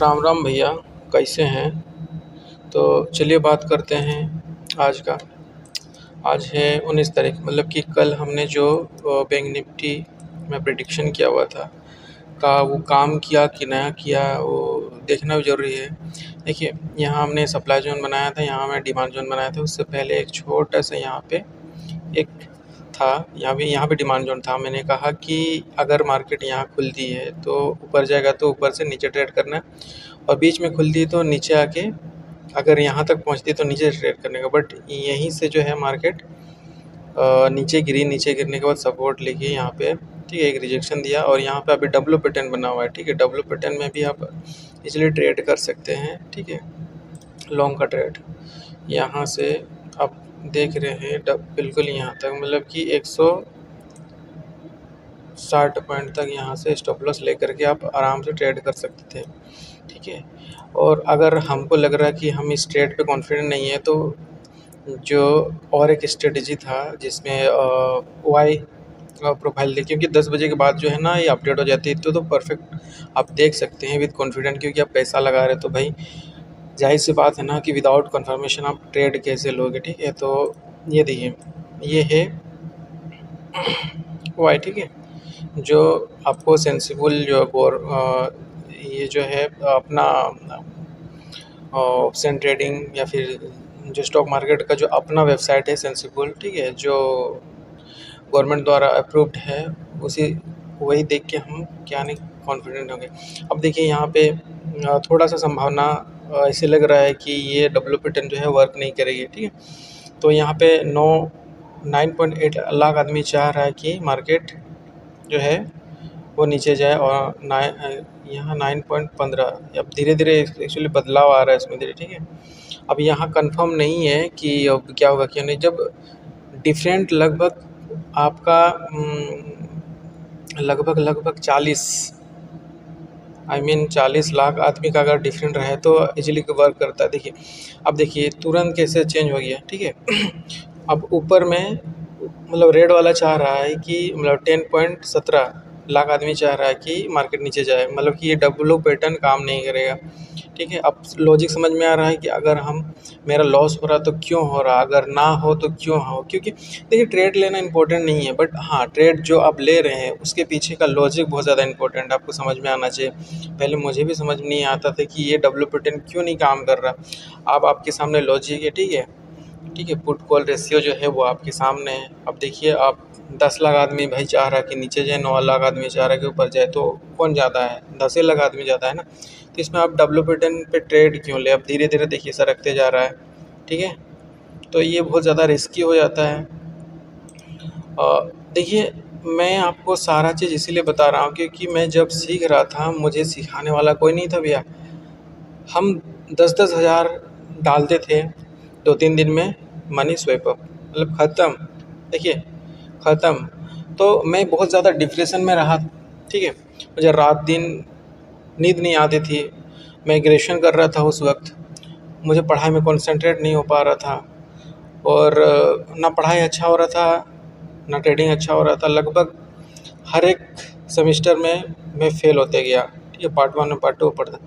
राम राम भैया, कैसे हैं? तो चलिए बात करते हैं आज का। आज है 19 तारीख, मतलब कि कल हमने जो बैंक निफ्टी में प्रेडिक्शन किया हुआ था का वो काम किया कि नया किया, वो देखना भी ज़रूरी है। देखिए, यहाँ हमने सप्लाई जोन बनाया था, यहाँ हमने डिमांड जोन बनाया था। उससे पहले एक छोटा सा यहाँ पे एक था, यहाँ पे डिमांड जोन था। मैंने कहा कि अगर मार्केट यहाँ खुलती है तो ऊपर जाएगा, तो ऊपर से नीचे ट्रेड करना है, और बीच में खुलती है तो नीचे आके अगर यहाँ तक पहुँचती है तो नीचे ट्रेड करने का। बट यहीं से जो है मार्केट नीचे गिरी, नीचे गिरने के बाद सपोर्ट लेके यहाँ पे, ठीक है, एक रिजेक्शन दिया, और यहाँ पे अभी डब्ल्यू पैटर्न बना हुआ है। ठीक है, डब्ल्यू पैटर्न में भी आप इसलिए ट्रेड कर सकते हैं। ठीक है, लॉन्ग का ट्रेड यहाँ से आप देख रहे हैं बिल्कुल यहाँ तक, मतलब कि 160 पॉइंट तक यहाँ से स्टॉप लॉस लेकर के आप आराम से ट्रेड कर सकते थे। ठीक है, और अगर हमको लग रहा है कि हम इस ट्रेड पे कॉन्फिडेंट नहीं है, तो जो और एक स्ट्रेटजी था जिसमें वाई प्रोफाइल देखिए, क्योंकि 10 बजे के बाद जो है ना ये अपडेट हो जाती है, तो परफेक्ट आप देख सकते हैं विद कॉन्फिडेंट, क्योंकि आप पैसा लगा रहे हैं तो भाई जाहिर सी बात है ना कि विदाउट कंफर्मेशन आप ट्रेड कैसे लोगे। ठीक है, तो ये देखिए, ये है वाई। ठीक है, जो आपको सेंसिबल जो ये जो है अपना ऑप्शन ट्रेडिंग या फिर जो स्टॉक मार्केट का जो अपना वेबसाइट है सेंसिबल, ठीक है, जो गवर्नमेंट द्वारा अप्रूव्ड है, उसी वही देख के हम क्या नहीं कॉन्फिडेंट होंगे। अब देखिए यहाँ पे थोड़ा सा संभावना ऐसे लग रहा है कि ये डब्ल्यू पैटर्न जो है वर्क नहीं करेगी। ठीक है, तो यहाँ पे 9.8 लाख आदमी चाह रहा है कि मार्केट जो है वो नीचे जाए, और यहाँ 9.15 अब धीरे धीरे एक्चुअली बदलाव आ रहा है इसमें धीरे। ठीक है, अब यहाँ कंफर्म नहीं है कि अब क्या होगा क्या नहीं, जब डिफरेंट लगभग आपका लगभग 40 लाख आदमी का अगर डिफरेंट रहे तो इजीली वर्क करता है। देखिए, अब देखिए तुरंत कैसे चेंज हो गया। ठीक है, अब ऊपर में मतलब रेड वाला चाह रहा है कि मतलब 10.17 लाख आदमी चाह रहा है कि मार्केट नीचे जाए, मतलब कि ये डब्ल्यू पैटर्न काम नहीं करेगा। ठीक है, अब लॉजिक समझ में आ रहा है कि अगर मेरा लॉस हो रहा तो क्यों हो रहा, अगर ना हो तो क्यों हो। क्योंकि देखिए, ट्रेड लेना इंपॉर्टेंट नहीं है, बट हाँ, ट्रेड जो आप ले रहे हैं उसके पीछे का लॉजिक बहुत ज़्यादा इंपॉर्टेंट आपको समझ में आना चाहिए। पहले मुझे भी समझ में नहीं आता था कि ये डब्ल्यू पैटर्न क्यों नहीं काम कर रहा। अब आपके सामने लॉजिक है। ठीक है, ठीक है, पुट कॉल रेशियो जो है वो आपके सामने है। अब देखिए, आप 10 लाख आदमी भाई चाह रहा है कि नीचे जाए, 9 लाख आदमी चाह रहा है कि ऊपर जाए, तो कौन ज़्यादा है? 10 लाख आदमी ज़्यादा है ना। तो इसमें आप डब्ल्यू पैटर्न पे ट्रेड क्यों ले? अब धीरे धीरे देखिए सरकते जा रहा है। ठीक है, तो ये बहुत ज़्यादा रिस्की हो जाता है। देखिए, मैं आपको सारा चीज़ इसीलिए बता रहा हूँ क्योंकि मैं जब सीख रहा था मुझे सिखाने वाला कोई नहीं था भैया। हम 10-10 हज़ार डालते थे, 2-3 दिन में मनी स्वेप अप, मतलब ख़त्म। देखिए, ख़त्म। तो मैं बहुत ज़्यादा डिप्रेशन में रहा। ठीक है, मुझे रात दिन नींद नहीं आती थी। मैं ग्रेजुएशन कर रहा था उस वक्त, मुझे पढ़ाई में कंसंट्रेट नहीं हो पा रहा था, और ना पढ़ाई अच्छा हो रहा था, ना ट्रेडिंग अच्छा हो रहा था। लगभग हर एक सेमेस्टर में मैं फ़ेल होते गया। ठीक है, पार्ट 1 में पार्ट 2 पढ़ता।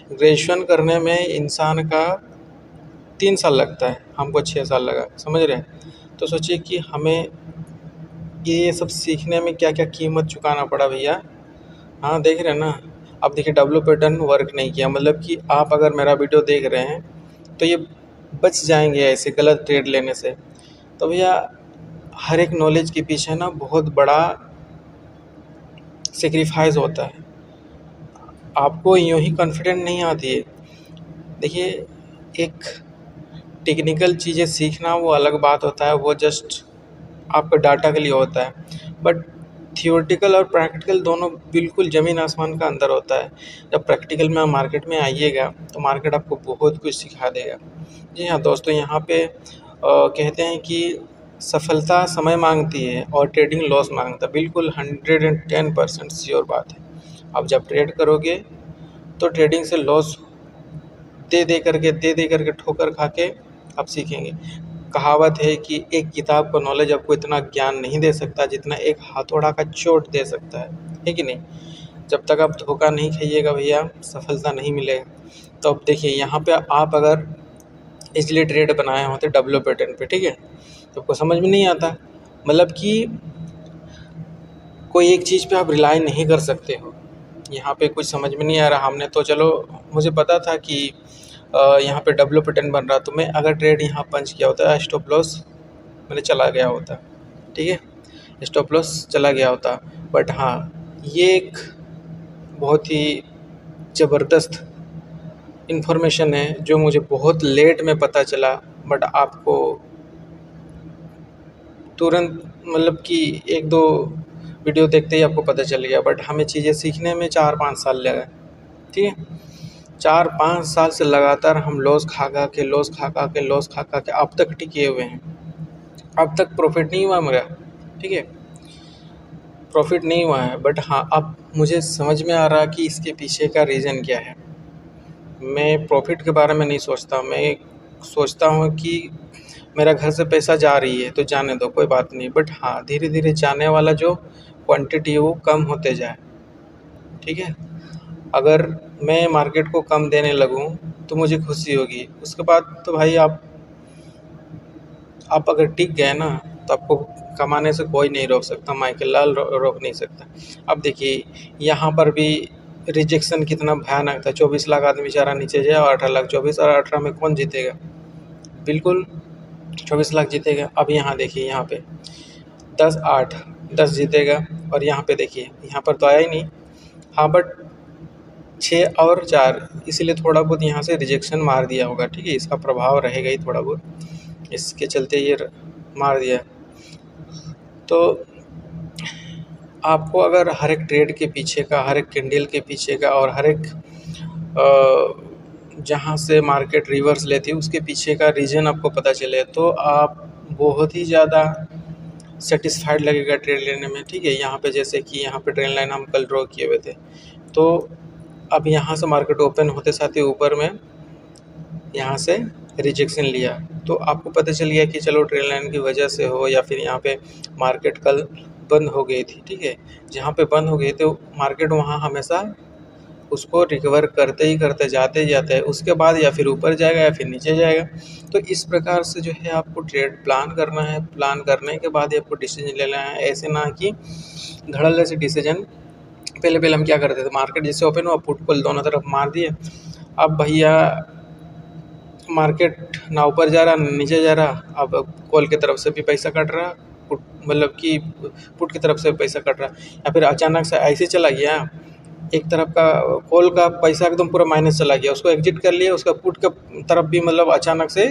ग्रेजुएशन करने में इंसान का 3 साल लगता है, हमको 6 साल लगा, समझ रहे हैं? तो सोचिए कि हमें ये सब सीखने में क्या-क्या कीमत चुकाना पड़ा भैया। हाँ, देख रहे हैं ना। अब देखिए, डब्ल्यू पैटर्न वर्क नहीं किया, मतलब कि आप अगर मेरा वीडियो देख रहे हैं तो ये बच जाएंगे ऐसे गलत ट्रेड लेने से। तो भैया, हर एक नॉलेज के पीछे ना बहुत बड़ा सेक्रीफाइस होता है। आपको यूँ ही कॉन्फिडेंट नहीं आती है। देखिए, एक टेक्निकल चीज़ें सीखना वो अलग बात होता है, वो जस्ट आपका डाटा के लिए होता है, बट थियोरेटिकल और प्रैक्टिकल दोनों बिल्कुल ज़मीन आसमान का अंतर होता है। जब प्रैक्टिकल में मार्केट में आइएगा तो मार्केट आपको बहुत कुछ सिखा देगा। जी हाँ दोस्तों, यहाँ पे कहते हैं कि सफलता समय मांगती है और ट्रेडिंग लॉस मांगता है। बिल्कुल 110% श्योर बात है। अब जब ट्रेड करोगे तो ट्रेडिंग से लॉस दे दे करके ठोकर खा के आप सीखेंगे। कहावत है कि एक किताब का नॉलेज आपको इतना ज्ञान नहीं दे सकता जितना एक हथौड़ा का चोट दे सकता है कि नहीं? जब तक आप धोखा नहीं खाइएगा भैया सफलता नहीं मिलेगा। तो अब देखिए यहाँ पे आप अगर इसलिए ट्रेड बनाए होते डब्ल्यू पैटर्न पे, ठीक है, तो आपको समझ में नहीं आता, मतलब कि कोई एक चीज़ पे आप रिलाई नहीं कर सकते हो। यहाँ पे कुछ समझ में नहीं आ रहा, हमने तो चलो मुझे पता था कि यहाँ पे डब्ल्यू पैटर्न बन रहा, तो मैं अगर ट्रेड यहाँ पंच किया होता, स्टॉप लॉस मैंने चला गया होता, ठीक है, स्टॉप लॉस चला गया होता। बट हाँ, ये एक बहुत ही ज़बरदस्त इन्फॉर्मेशन है जो मुझे बहुत लेट में पता चला, बट आपको तुरंत मतलब कि 1-2 वीडियो देखते ही आपको पता चल गया। बट हमें चीज़ें सीखने में 4-5 साल लगे, ठीक है। 4-5 साल से लगातार हम लॉस खा खा के अब तक टिके हुए हैं। अब तक प्रॉफिट नहीं हुआ मेरा, ठीक है, प्रॉफिट नहीं हुआ है। बट हाँ, अब मुझे समझ में आ रहा कि इसके पीछे का रीज़न क्या है। मैं प्रॉफिट के बारे में नहीं सोचता, मैं सोचता हूँ कि मेरा घर से पैसा जा रही है तो जाने दो, कोई बात नहीं। बट हाँ, धीरे धीरे जाने वाला जो क्वांटिटी है वो कम होते जाए, ठीक है। अगर मैं मार्केट को कम देने लगूँ तो मुझे खुशी होगी, उसके बाद तो भाई आप अगर टिक गए ना तो आपको कमाने से कोई नहीं रोक सकता, माइकल लाल रोक नहीं सकता। अब देखिए यहाँ पर भी रिजेक्शन कितना भयानक था, 24 लाख आदमी बेचारा नीचे जाए और 18 लाख, 24 और 18 में कौन जीतेगा, बिल्कुल 24 लाख जीतेगा। अब यहाँ देखिए, यहाँ पे 10-8 10 जीतेगा, और यहाँ पे देखिए यहाँ पर तो आया ही नहीं। हाँ, बट 6 और 4, इसीलिए थोड़ा बहुत यहाँ से रिजेक्शन मार दिया होगा, ठीक है, इसका प्रभाव रहेगा ही थोड़ा बहुत, इसके चलते ये मार दिया। तो आपको अगर हर एक ट्रेड के पीछे का, हर एक कैंडल के पीछे का, और हर एक जहाँ से मार्केट रिवर्स लेती है उसके पीछे का रीज़न आपको पता चले तो आप बहुत ही ज़्यादा सेटिस्फाइड लगेगा ट्रेड लेने में, ठीक है। यहाँ पे जैसे कि यहाँ पे ट्रेंड लाइन हम कल ड्रॉ किए हुए थे, तो अब यहाँ से मार्केट ओपन होते साथ ही ऊपर में यहाँ से रिजेक्शन लिया, तो आपको पता चल गया कि चलो ट्रेंड लाइन की वजह से हो, या फिर यहाँ पे मार्केट कल बंद हो गई थी, ठीक है। जहाँ पे बंद हो गई तो मार्केट वहाँ हमेशा उसको रिकवर करते ही करते जाते जाते हैं, उसके बाद या फिर ऊपर जाएगा या फिर नीचे जाएगा। तो इस प्रकार से जो है आपको ट्रेड प्लान करना है, प्लान करने के बाद ही आपको डिसीजन लेना है। ऐसे ना कि धड़ल्ले से डिसीजन, पहले हम क्या करते थे, मार्केट जैसे ओपन हुआ पुट कॉल दोनों तरफ मार दिए, अब भैया मार्केट ना ऊपर जा रहा ना नीचे जा रहा, अब कॉल की तरफ से भी पैसा कट रहा, पुट मतलब कि पुट की तरफ से भी पैसा कट रहा, या फिर अचानक से ऐसे चला गया एक तरफ का कॉल का पैसा एकदम पूरा माइनस चला गया, उसको एग्जिट कर लिया, उसका पुट का तरफ भी मतलब अचानक से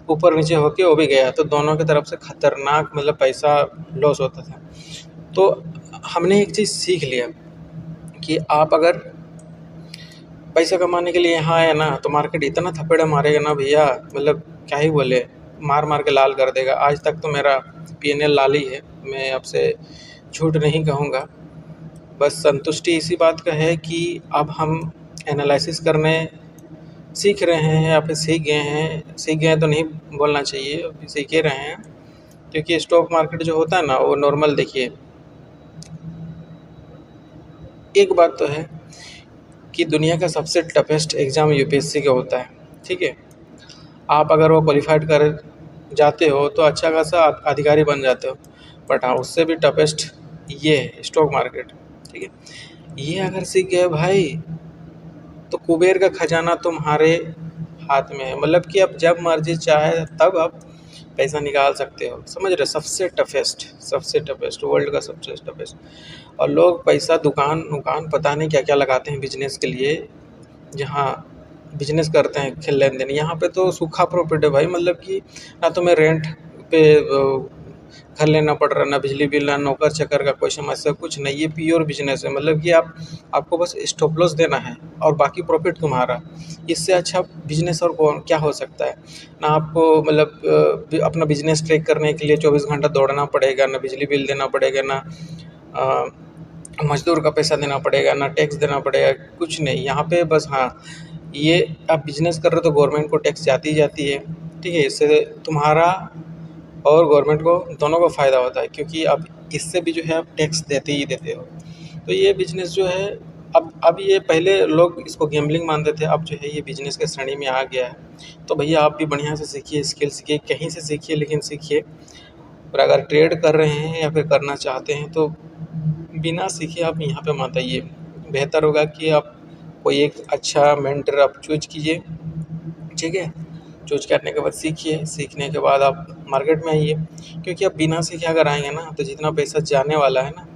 ऊपर नीचे होके वो भी गया, तो दोनों की तरफ से खतरनाक मतलब पैसा लॉस होता था। तो हमने एक चीज़ सीख लिया कि आप अगर पैसा कमाने के लिए यहाँ आए ना तो मार्केट इतना थपेड़ा मारेगा ना भैया, मतलब क्या ही बोले, मार मार के लाल कर देगा। आज तक तो मेरा पीएनएल लाल ही है, मैं आपसे झूठ नहीं कहूँगा। बस संतुष्टि इसी बात का है कि अब हम एनालिसिस करने सीख रहे हैं, या फिर सीख गए हैं तो नहीं बोलना चाहिए, अभी सीख ही रहे हैं। क्योंकि स्टॉक मार्केट जो होता है ना वो नॉर्मल, देखिए एक बात तो है कि दुनिया का सबसे टफेस्ट एग्ज़ाम यूपीएससी का होता है, ठीक है। आप अगर वो क्वालिफाइड कर जाते हो तो अच्छा खासा अधिकारी बन जाते हो, बट हाँ उससे भी टफेस्ट ये है स्टॉक मार्केट, ठीक है। ये अगर सीख गए भाई तो कुबेर का खजाना तुम्हारे हाथ में है, मतलब कि आप जब मर्जी चाहे तब आप पैसा निकाल सकते हो, समझ रहे, सबसे टफेस्ट वर्ल्ड का सबसे टफेस्ट। और लोग पैसा दुकान पता नहीं क्या क्या लगाते हैं बिजनेस के लिए, जहाँ बिजनेस करते हैं खेल लेन देन, यहाँ पे तो सूखा प्रॉफिट है भाई, मतलब कि ना तुम्हें रेंट पे घर लेना पड़ रहा, ना बिजली बिल, ना नौकर चाकर का कोई समस्या, कुछ नहीं, ये प्योर बिजनेस है। मतलब कि आपको बस स्टॉप लॉस देना है और बाकी प्रॉफिट तुम्हारा। इससे अच्छा बिजनेस और कौन क्या हो सकता है। ना आपको मतलब अपना बिजनेस ट्रैक करने के लिए 24 घंटा दौड़ना पड़ेगा, ना बिजली बिल देना पड़ेगा, ना मजदूर का पैसा देना पड़ेगा, ना टैक्स देना पड़ेगा, कुछ नहीं यहाँ पे। बस हाँ, ये आप बिजनेस कर रहे हो तो गवर्नमेंट को टैक्स जाती है, ठीक है। इससे तुम्हारा और गवर्नमेंट को दोनों को फ़ायदा होता है, क्योंकि अब इससे भी जो है आप टैक्स देते ही देते हो। तो ये बिज़नेस जो है अब ये पहले लोग इसको गैम्बलिंग मानते थे, अब जो है ये बिजनेस के श्रेणी में आ गया है। तो भैया आप भी बढ़िया से सीखिए, स्किल सीखिए, कहीं से सीखिए लेकिन सीखिए। और अगर ट्रेड कर रहे हैं या फिर करना चाहते हैं तो बिना सीखे आप यहाँ पे मत आइए। बेहतर होगा कि आप कोई एक अच्छा मेंटर आप चूज कीजिए, ठीक है। चूज करने के बाद सीखिए, सीखने के बाद आप मार्केट में आइए, क्योंकि आप बिना सीखे अगर आएंगे ना तो जितना पैसा जाने वाला है ना,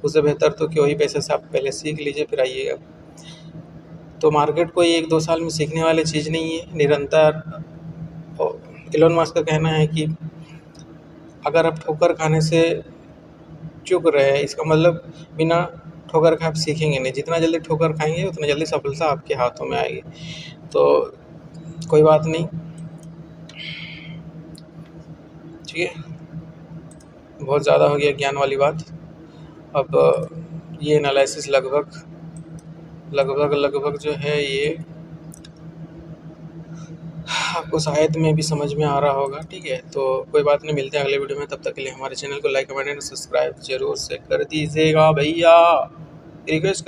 उससे बेहतर तो कि वही पैसे से आप पहले सीख लीजिए फिर आइएगा। तो मार्केट कोई 1-2 साल में सीखने वाली चीज़ नहीं है, निरंतर। इलोन मस्क का कहना है कि अगर आप ठोकर खाने से चूक रहे हैं, इसका मतलब बिना ठोकर खाए आप सीखेंगे नहीं। जितना जल्दी ठोकर खाएंगे उतना जल्दी सफलता आपके हाथों में आएगी। तो कोई बात नहीं, ठीक है। बहुत ज़्यादा हो गया ज्ञान वाली बात। अब ये एनालिसिस लगभग जो है ये आपको शायद में भी समझ में आ रहा होगा, ठीक है। तो कोई बात नहीं, मिलते हैं अगले वीडियो में। तब तक के लिए हमारे चैनल को लाइक, कमेंट एंड सब्सक्राइब जरूर से कर दीजिएगा भैया, रिक्वेस्ट